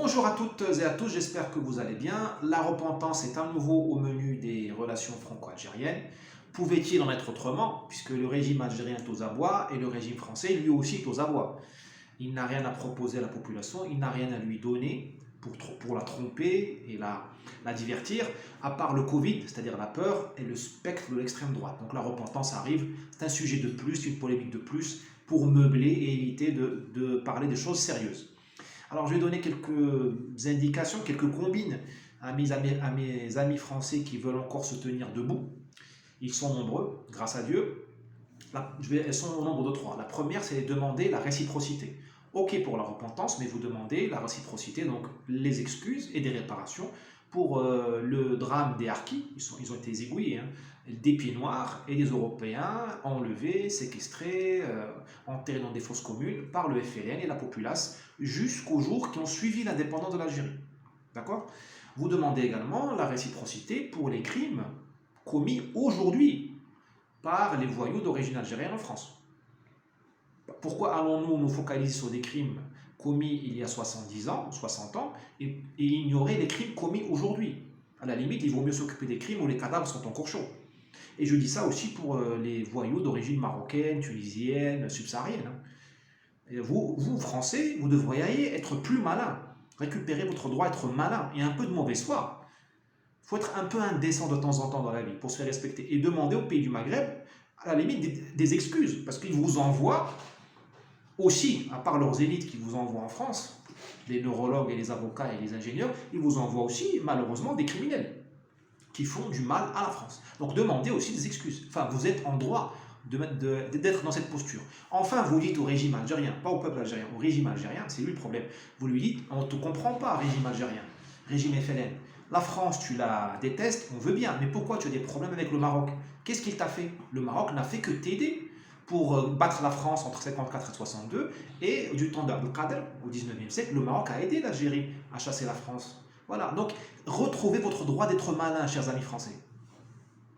Bonjour à toutes et à tous, j'espère que vous allez bien. La repentance est à nouveau au menu des relations franco-algériennes. Pouvait-il en être autrement, puisque le régime algérien est aux abois et le régime français lui aussi est aux abois. Il n'a rien à proposer à la population, il n'a rien à lui donner pour la tromper et la divertir, à part le Covid, c'est-à-dire la peur et le spectre de l'extrême droite. Donc la repentance arrive, c'est un sujet de plus, une polémique de plus, pour meubler et éviter de parler de choses sérieuses. Alors, je vais donner quelques indications, quelques combines à mes amis français qui veulent encore se tenir debout. Ils sont nombreux, grâce à Dieu. Elles sont au nombre de trois. La première, c'est demander la réciprocité. Ok pour la repentance, mais vous demandez la réciprocité, donc les excuses et des réparations pour le drame des Harkis. Ils ont été égouillés, hein, des pieds noirs et des Européens enlevés, séquestrés, enterrés dans des fosses communes par le FLN et la populace jusqu'aux jours qui ont suivi l'indépendance de l'Algérie. D'accord? Vous demandez également la réciprocité pour les crimes commis aujourd'hui par les voyous d'origine algérienne en France. Pourquoi allons-nous nous focaliser sur des crimes commis il y a 70 ans, 60 ans, et ignorer les crimes commis aujourd'hui? À la limite, il vaut mieux s'occuper des crimes où les cadavres sont encore chauds. Et je dis ça aussi pour les voyous d'origine marocaine, tunisienne, subsaharienne. Et vous, Français, vous devriez être plus malin. Récupérer votre droit à être malin et un peu de mauvaise foi. Il faut être un peu indécent de temps en temps dans la vie pour se faire respecter. Et demander aux pays du Maghreb, à la limite, des excuses. Parce qu'ils vous envoient aussi, à part leurs élites qui vous envoient en France, les neurologues et les avocats et les ingénieurs, ils vous envoient aussi, malheureusement, des criminels qui font du mal à la France. Donc demandez aussi des excuses. Enfin, vous êtes en droit d'être dans cette posture. Enfin, vous dites au régime algérien, pas au peuple algérien, au régime algérien, c'est lui le problème. Vous lui dites, on ne te comprend pas, régime algérien, régime FLN. La France, tu la détestes, on veut bien, mais pourquoi tu as des problèmes avec le Maroc? Qu'est-ce qu'il t'a fait? Le Maroc n'a fait que t'aider pour battre la France entre 54 et 62, et du temps d'Abdelkader, au 19e siècle, le Maroc a aidé l'Algérie à chasser la France. Voilà, donc retrouvez votre droit d'être malin, chers amis français.